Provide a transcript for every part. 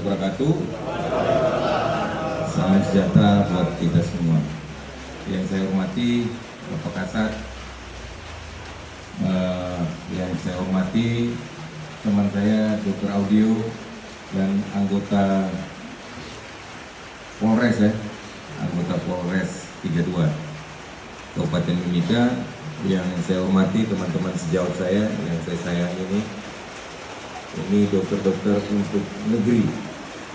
Wabarakatuh. Salam sejahtera buat kita semua. Yang saya hormati Bapak Kasat, yang saya hormati teman saya Dr. Audio dan anggota Polres anggota Polres 32 Kabupaten Mimika, yang saya hormati teman-teman sejawat saya yang saya sayangi ini dokter-dokter untuk negeri,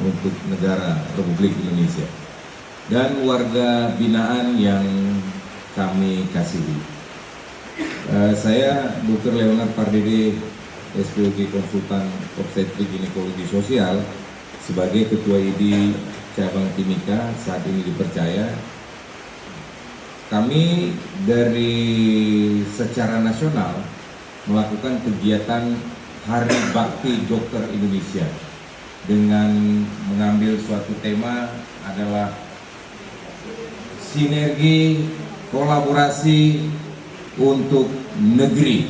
untuk negara Republik Indonesia, dan warga binaan yang kami kasihi. Saya Dr. Leonard Pardede, SPOG Konsultan Obstetrik Ginekologi Sosial, sebagai Ketua ID Cabang Timika saat ini dipercaya. Kami dari secara nasional melakukan kegiatan Hari Bakti Dokter Indonesia dengan mengambil suatu tema adalah sinergi kolaborasi untuk negeri.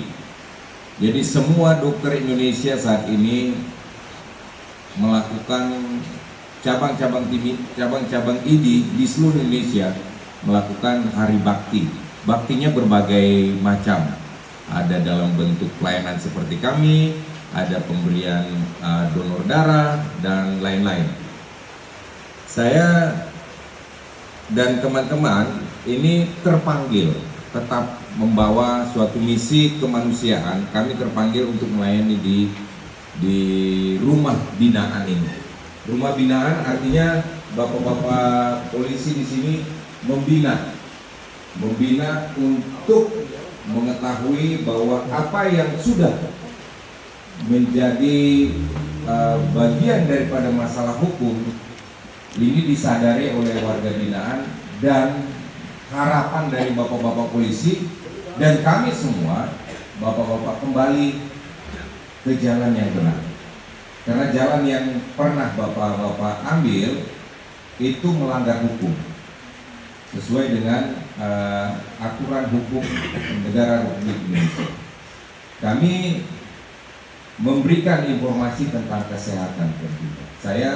Jadi semua dokter Indonesia saat ini melakukan cabang-cabang ID di seluruh Indonesia melakukan Hari Bakti. Baktinya berbagai macam. Ada dalam bentuk pelayanan seperti kami, ada pemberian donor darah dan lain-lain. Saya dan teman-teman ini terpanggil tetap membawa suatu misi kemanusiaan. Kami terpanggil untuk melayani di rumah binaan ini. Rumah binaan artinya bapak-bapak polisi di sini membina untuk mengetahui bahwa apa yang sudah menjadi bagian daripada masalah hukum ini disadari oleh warga binaan, dan harapan dari bapak-bapak polisi dan kami semua, bapak-bapak, kembali ke jalan yang benar. Karena jalan yang pernah bapak-bapak ambil itu melanggar hukum sesuai dengan aturan hukum negara Republik Indonesia. Kami memberikan informasi tentang kesehatan tentunya. Saya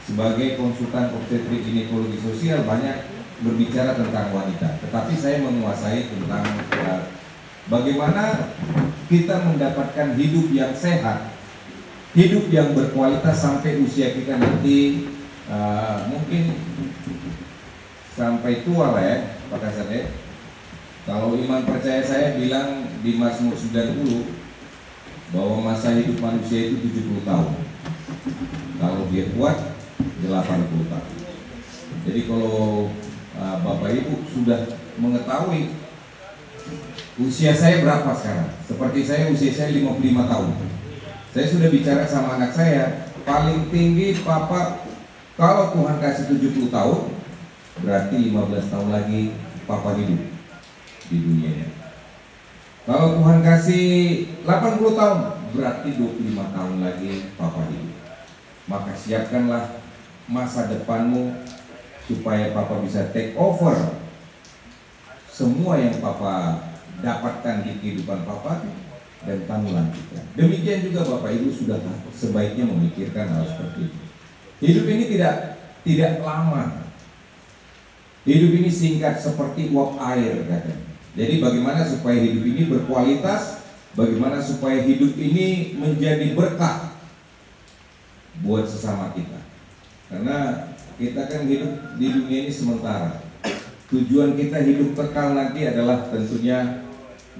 sebagai konsultan obstetrik ginekologi sosial banyak berbicara tentang wanita, tetapi saya menguasai tentang bagaimana kita mendapatkan hidup yang sehat, hidup yang berkualitas sampai usia kita nanti mungkin sampai tua lah ya Pak Kasat ya. Kalau iman percaya saya bilang di Mazmur 90 bahwa masa hidup manusia itu 70 tahun. Kalau dia kuat 80 tahun. Jadi kalau Bapak Ibu sudah mengetahui usia saya berapa sekarang, seperti saya usia saya 55 tahun. Saya sudah bicara sama anak saya, paling tinggi Papa kalau Tuhan kasih 70 tahun berarti 15 tahun lagi Papa hidup di dunia ini. Kalau Tuhan kasih 80 tahun berarti 25 tahun lagi Papa hidup. Maka siapkanlah masa depanmu supaya Papa bisa take over semua yang Papa dapatkan di kehidupan Papa dan kamu lanjutkan. Demikian juga Bapak Ibu sudah sebaiknya memikirkan hal seperti itu. Hidup ini tidak lama. Hidup ini singkat seperti uap air katanya. Jadi bagaimana supaya hidup ini berkualitas, bagaimana supaya hidup ini menjadi berkah buat sesama kita. Karena kita kan hidup di dunia ini sementara. Tujuan kita hidup kekal nanti adalah tentunya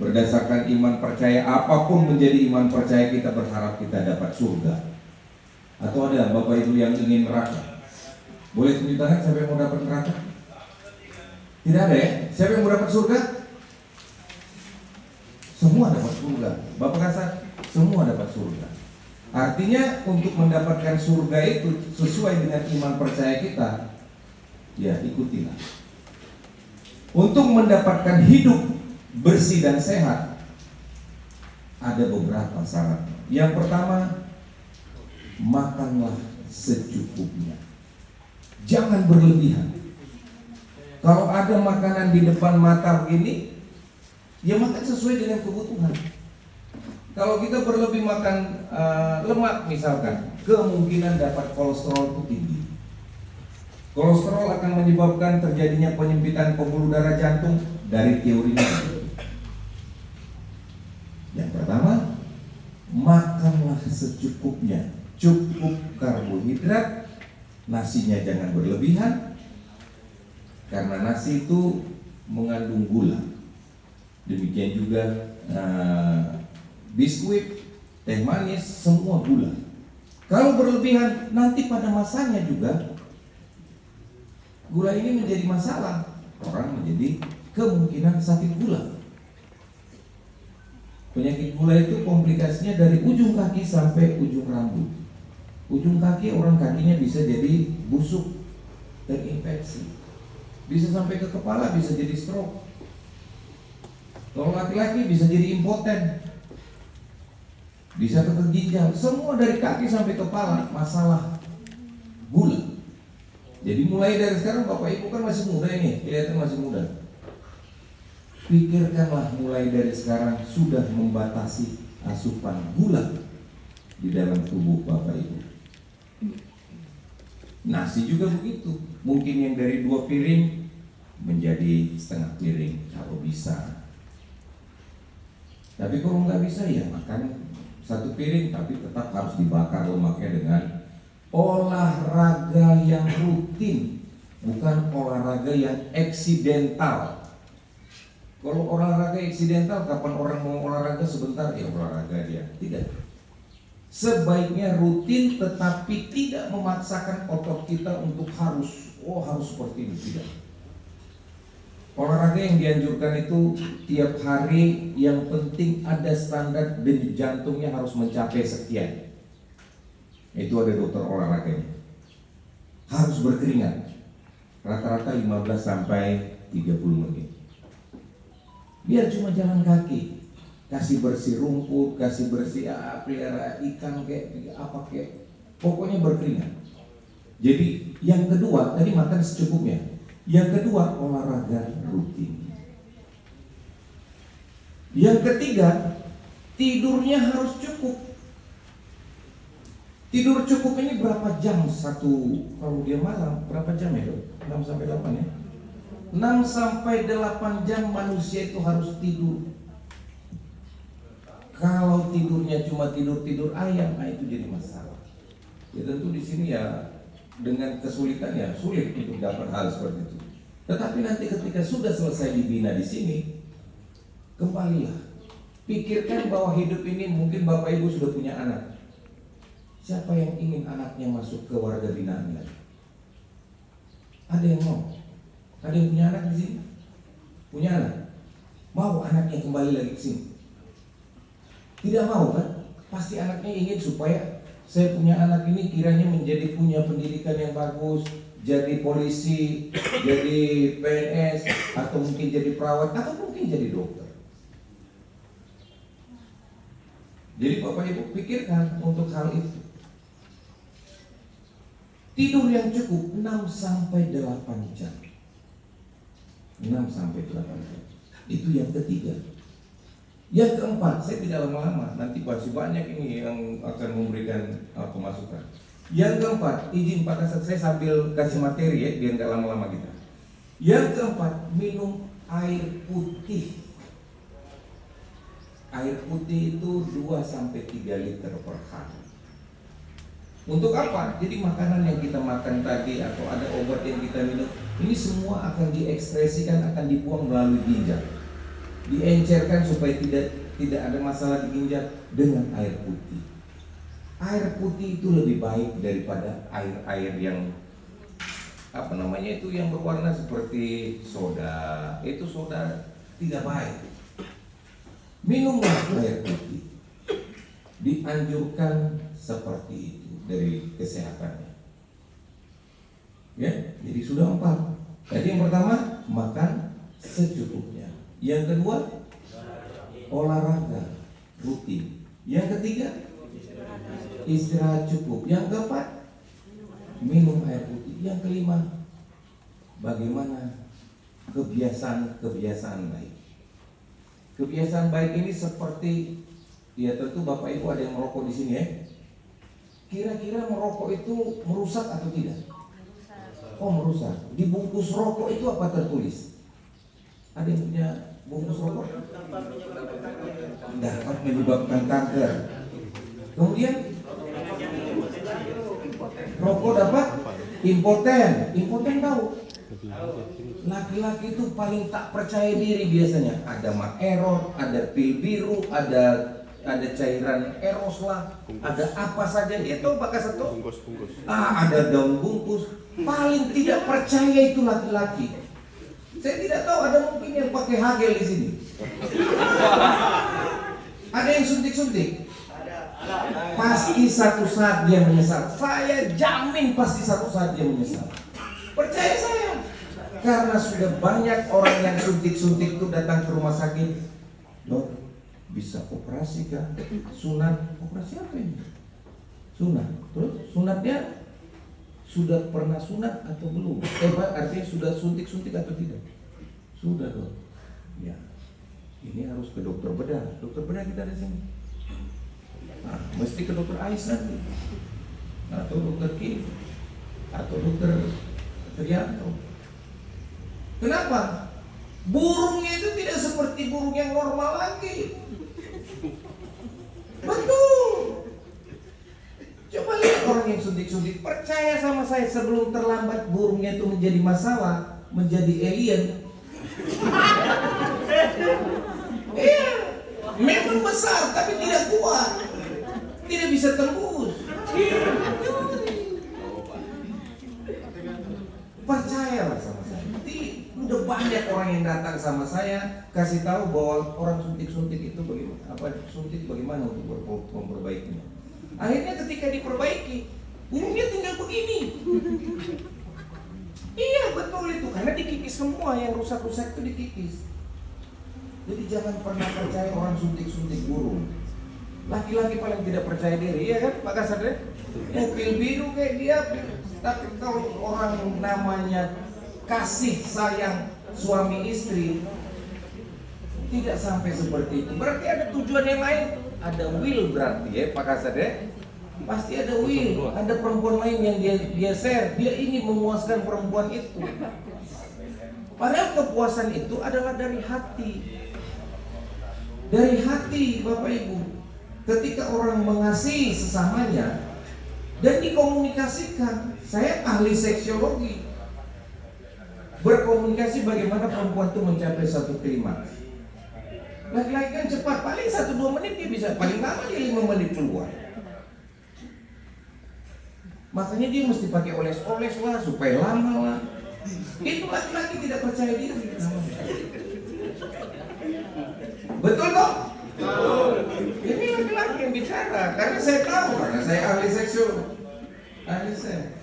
berdasarkan iman percaya. Apapun menjadi iman percaya kita, berharap kita dapat surga. Atau ada Bapak Ibu yang ingin neraka? Boleh tunjuk tangan siapa yang mau dapat neraka? Tidak ada ya? Siapa yang mau dapat surga? Semua dapat surga. Bapak Kasat, semua dapat surga. Artinya untuk mendapatkan surga itu sesuai dengan iman percaya kita, ya ikutilah. Untuk mendapatkan hidup bersih dan sehat, ada beberapa syarat. Yang pertama, makanlah secukupnya. Jangan berlebihan. Kalau ada makanan di depan mata begini, ya makan sesuai dengan kebutuhan. Kalau kita berlebih makan lemak misalkan, kemungkinan dapat kolesterol itu tinggi. Kolesterol akan menyebabkan terjadinya penyempitan pembuluh darah jantung dari teorinya. Yang pertama, makanlah secukupnya, cukup karbohidrat, nasinya jangan berlebihan, karena nasi itu mengandung gula. Demikian juga biskuit, teh manis, semua gula. Kalau berlebihan, nanti pada masanya juga gula ini menjadi masalah. Orang menjadi kemungkinan sakit gula. Penyakit gula itu komplikasinya dari ujung kaki sampai ujung rambut. Ujung kaki, orang kakinya bisa jadi busuk, terinfeksi. Bisa sampai ke kepala, bisa jadi stroke. Kalau laki-laki bisa jadi impoten, bisa ke ginjal. Semua dari kaki sampai kepala masalah gula. Jadi mulai dari sekarang, Bapak Ibu kan masih muda ini, kelihatan masih muda. Pikirkanlah mulai dari sekarang sudah membatasi asupan gula di dalam tubuh Bapak Ibu. Nasi juga begitu. Mungkin yang dari 2 piring menjadi setengah piring kalau bisa. Tapi kalau nggak bisa ya makan 1 piring, tapi tetap harus dibakar lemaknya dengan olahraga yang rutin, bukan olahraga yang eksidental. Kalau olahraga eksidental, kapan orang mau olahraga sebentar ya olahraga dia. Tidak. Sebaiknya rutin, tetapi tidak memaksakan otot kita untuk harus seperti ini. Tidak. Olahraga yang dianjurkan itu tiap hari, yang penting ada standar denyut jantungnya harus mencapai sekian. Itu ada dokter olahraganya. Harus berkeringat. Rata-rata 15 sampai 30 menit. Biar cuma jalan kaki, kasih bersih rumput, kasih bersih pelihara ikan kayak apa kayak, pokoknya berkeringat. Jadi yang kedua tadi makan secukupnya. Yang kedua olahraga rutin. Yang ketiga tidurnya harus cukup. Tidur cukup ini berapa jam kalau dia malam, berapa jam ya dok? 6 sampai 8 ya? 6 sampai 8 jam manusia itu harus tidur. Kalau tidurnya cuma tidur ayam, itu jadi masalah. Ya tentu di sini ya dengan kesulitan ya sulit untuk dapat hal seperti itu. Tetapi nanti ketika sudah selesai dibina di sini, kembalilah. Pikirkan bahwa hidup ini mungkin Bapak Ibu sudah punya anak. Siapa yang ingin anaknya masuk ke warga binaan lagi? Ada yang mau? Ada yang punya anak di sini? Punya anak? Mau anaknya kembali lagi ke sini? Tidak mau kan? Pasti anaknya ingin supaya saya punya anak ini kiranya menjadi punya pendidikan yang bagus, jadi polisi, jadi PNS, atau mungkin jadi perawat, atau mungkin jadi dokter. Jadi Bapak Ibu pikirkan untuk hal itu. Tidur yang cukup 6 sampai 8 jam. 6 sampai 8 jam. Itu yang ketiga. Yang keempat, saya tidak lama-lama, nanti masih banyak ini yang akan memberikan pemasukan. Yang keempat, izin Pak Kasat, saya sambil kasih materi ya, biar nggak lama-lama kita. Yang keempat, minum air putih. Air putih itu 2 sampai 3 liter per hari. Untuk apa? Jadi makanan yang kita makan tadi atau ada obat yang kita minum, ini semua akan diekspresikan, akan dibuang melalui ginjal. Diencerkan supaya tidak ada masalah di ginjal dengan air putih. Air putih itu lebih baik daripada air-air yang itu yang berwarna seperti soda. Itu soda tidak baik. Minumlah air putih. Dianjurkan seperti itu dari kesehatannya. Ya, jadi sudah 4. Jadi yang pertama makan secukupnya. Yang kedua olahraga rutin. Yang ketiga istirahat cukup. Yang keempat minum air putih. Yang kelima bagaimana kebiasaan baik. Kebiasaan baik ini seperti Ya tentu Bapak Ibu ada yang merokok di sini ya. Kira-kira merokok itu merusak atau tidak? Oh merusak. Di bungkus rokok itu apa tertulis? Ada yang punya bungkus rokok? Dapat menyebabkan kanker. Kemudian rokok dapat impoten. Impoten tahu? Laki-laki itu paling tak percaya diri biasanya. Ada maerot, ada pil biru, ada cairan eros lah, ada apa saja dia tahu bakas satu. Ada daun bungkus. Paling tidak percaya itu laki-laki. Saya tidak tahu ada mungkin yang pakai hagel di sini. Ada yang suntik-suntik. Pasti satu saat dia menyesal. Saya jamin pasti satu saat dia menyesal. Percaya saya. Karena sudah banyak orang yang suntik-suntik itu datang ke rumah sakit. Dok, bisa operasi kan? Sunat. Operasi apa ini? Sunat. Terus sunatnya sudah pernah sunat atau belum? Artinya sudah suntik-suntik atau tidak? Sudah dong. Ya. Ini harus ke dokter bedah. Dokter bedah kita di sini. Nah, mesti ke dokter Ais nanti. Atau dokter Kim. Atau dokter Trianto. Kenapa? Burungnya itu tidak seperti burung yang normal lagi. Betul. Coba lihat orang yang suntik-suntik. Percaya sama saya, sebelum terlambat burungnya itu menjadi masalah, menjadi alien. Iya, memang besar tapi tidak kuat, tidak bisa tembus. Percayalah sama saya. Udah banyak orang yang datang sama saya kasih tahu bahwa orang suntik-suntik itu bagaimana untuk memperbaikinya. Akhirnya ketika diperbaiki, burungnya tinggal begini. Iya betul itu, karena dikikis semua, yang rusak-rusak itu dikikis. Jadi jangan pernah percaya orang suntik-suntik burung. Laki-laki paling tidak percaya diri, ya kan Pak Kasad? Mobil biru kayak dia. Tapi kalau orang namanya kasih sayang suami istri, tidak sampai seperti itu. Berarti ada tujuan yang lain. Ada will berarti ya Pak Kasad ya. Pasti ada will. Ada perempuan lain yang dia share. Dia ingin memuaskan perempuan itu. Padahal kepuasan itu adalah dari hati. Dari hati Bapak Ibu. Ketika orang mengasihi sesamanya dan dikomunikasikan. Saya ahli seksiologi. Berkomunikasi bagaimana perempuan itu mencapai satu klimaks. Laki-laki kan cepat, paling 1-2 menit dia bisa, paling lama dia 5 menit keluar. Makanya dia mesti pakai oles-oles lah supaya lama lah. Itu laki-laki tidak percaya diri. Betul kok? Ini laki-laki yang bicara, karena saya tahu, karena saya ahli seksual. Ahli seks.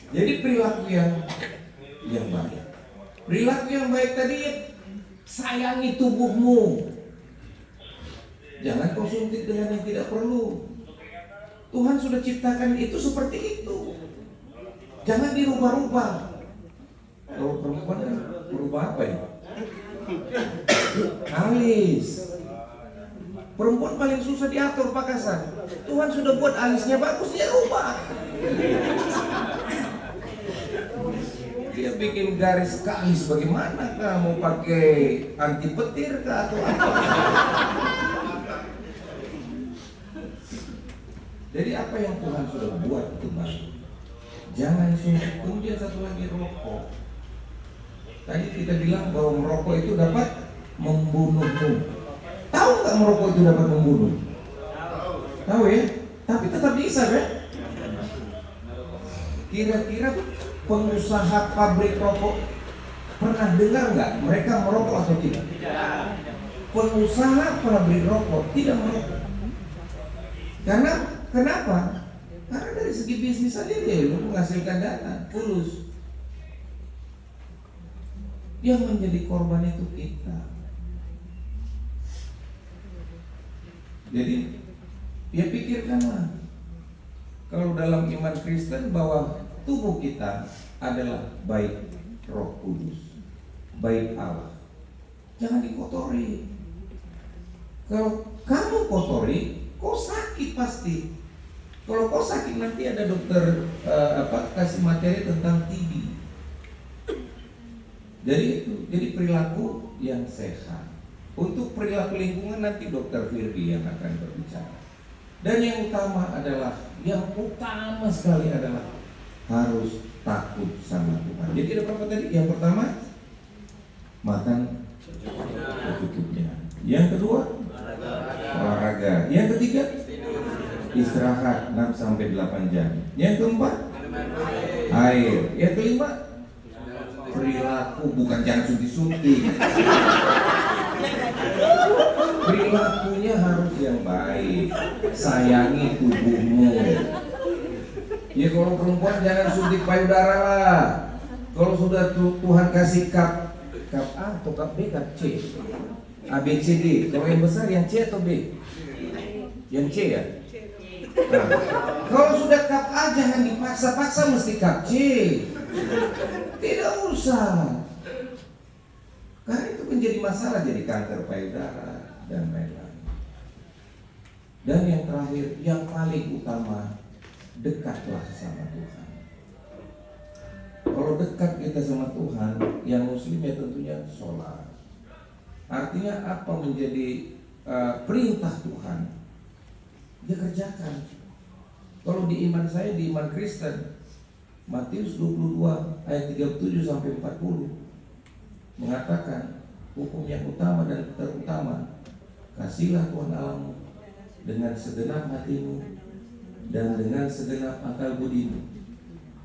Jadi perilaku yang baik. Perilaku yang baik tadi, sayangi tubuhmu. Jangan kau suntik dengan yang tidak perlu. Tuhan sudah ciptakan itu seperti itu. Jangan dirubah-rubah. Kalau perempuan kan berubah apa ya? Alis. Perempuan paling susah diatur Pak Kasad. Tuhan sudah buat alisnya bagus, dia rubah. Dia bikin garis kalis bagaimana kamu pakai anti petir kah atau apa? Jadi apa yang Tuhan sudah buat itu baik. Jangan suntik. Kemudian satu lagi rokok. Tadi kita bilang bahwa merokok itu dapat membunuhmu. Tahu nggak merokok itu dapat membunuh? Tahu ya? Tapi tetap dihisap ya. Kira-kira pengusaha pabrik rokok pernah dengar nggak mereka merokok atau tidak? Pengusaha pabrik rokok tidak merokok. Karena kenapa? Karena dari segi bisnis saja dia menghasilkan dana, fulus. Yang menjadi korban itu kita. Jadi, ya pikirkanlah. Kalau dalam iman Kristen bahwa tubuh kita adalah baik Roh Kudus, baik Allah. Jangan dikotori. Kalau kamu kotori, kau sakit pasti. Kalau kau sakit nanti ada dokter kasih materi tentang TB. Jadi perilaku yang sehat. Untuk perilaku lingkungan nanti dokter Firdi yang akan berbicara. Dan yang utama sekali adalah harus takut sama Tuhan. Jadi ada berapa tadi? Yang pertama, makan secukupnya. Yang kedua, olahraga. Yang ketiga, istirahat 6-8 jam. Yang keempat, air. Yang kelima, perilaku, bukan jangan suntik-suntik. Perilakunya harus yang baik. Sayangi tubuhmu. Ya kalau perempuan jangan suntik payudara lah. Kalau sudah Tuhan kasih cup A atau cup B, cup C, A, B, C, D. Kalau yang besar yang C atau B? Yang C ya? Nah, kalau sudah cup A jangan dipaksa-paksa mesti cup C. Tidak usah. Karena itu menjadi masalah, jadi kanker payudara dan lain-lain. Dan yang terakhir, yang paling utama, dekatlah sama Tuhan. Kalau dekat kita sama Tuhan, yang muslim ya tentunya sholat. Artinya apa menjadi perintah Tuhan, dia kerjakan. Kalau di iman saya, di iman Kristen, Matius 22 ayat 37 sampai 40 mengatakan hukum yang utama dan terutama, kasihlah Tuhan Allahmu dengan segenap hatimu dan dengan segenap akal budimu.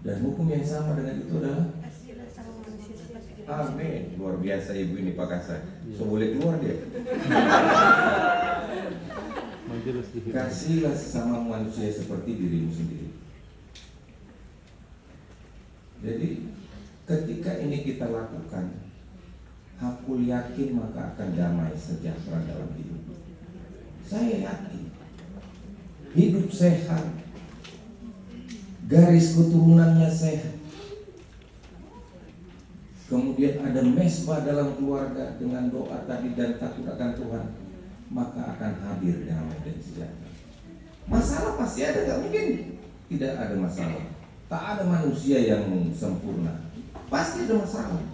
Dan hukum yang sama dengan itu adalah amin. Luar biasa ibu ini Pak Kasar. So boleh keluar dia. Kasihlah sesama manusia seperti dirimu sendiri. Jadi ketika ini kita lakukan, aku yakin maka akan damai sejahtera dalam hidup. Saya yakin hidup sehat, garis keturunannya sehat, kemudian ada mesbah dalam keluarga dengan doa tadi dan takut akan Tuhan, maka akan hadir damai dan sejahtera. Masalah pasti ada, gak mungkin tidak ada masalah. Tak ada manusia yang sempurna, pasti ada masalah.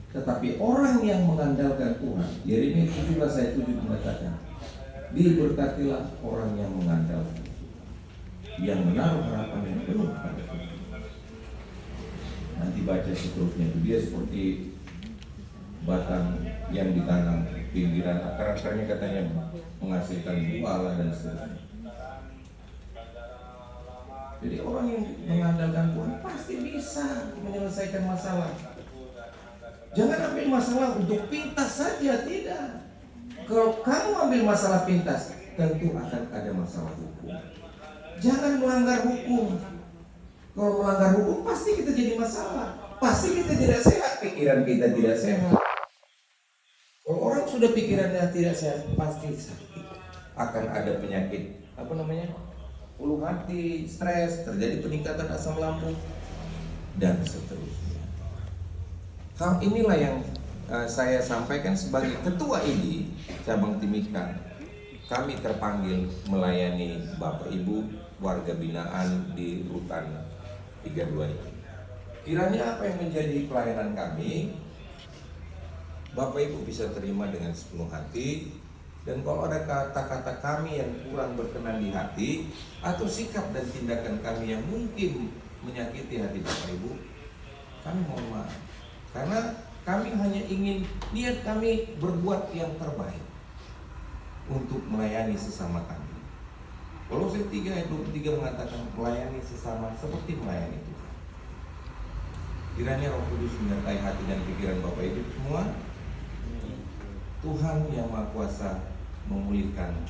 Tetapi orang yang mengandalkan Tuhan, Yeremia 17 ayat 7 mengatakan, diberkatilah orang yang mengandalkan, yang menaruh harapan yang penuh pada Tuhan. Nanti baca seterusnya, itu dia seperti batang yang ditanam pinggiran akar-akarnya katanya menghasilkan buah dan seterusnya. Jadi orang yang mengandalkan Tuhan pasti bisa menyelesaikan masalah. Jangan ambil masalah untuk pintas saja, tidak. Kalau kamu ambil masalah pintas, tentu akan ada masalah hukum. Jangan melanggar hukum. Kalau melanggar hukum pasti kita jadi masalah. Pasti kita tidak sehat, pikiran kita tidak sehat. Kalau orang sudah pikirannya tidak sehat, pasti sakit. Akan ada penyakit, ulu hati, stres, terjadi peningkatan asam lambung, dan seterusnya. Hal inilah yang saya sampaikan sebagai ketua ID cabang Timika. Kami terpanggil melayani Bapak Ibu warga binaan di Rutan 32 ini. Kiranya apa yang menjadi pelayanan kami, Bapak Ibu bisa terima dengan sepenuh hati. Dan kalau ada kata-kata kami yang kurang berkenan di hati, atau sikap dan tindakan kami yang mungkin menyakiti hati Bapak Ibu, kami mohon maaf. Karena kami hanya ingin niat kami berbuat yang terbaik untuk melayani sesama kami. Kolose 3 ayat 23 mengatakan melayani sesama seperti melayani Tuhan. Kiranya Roh Kudus menyertai hati dan pikiran Bapak Ibu semua. Tuhan yang Maha Kuasa memulihkan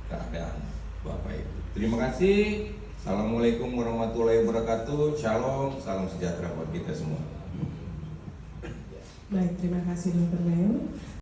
keadaan Bapak Ibu. Terima kasih. Assalamualaikum warahmatullahi wabarakatuh. Shalom, salam sejahtera buat kita semua. Baik, terima kasih Dr. Leo.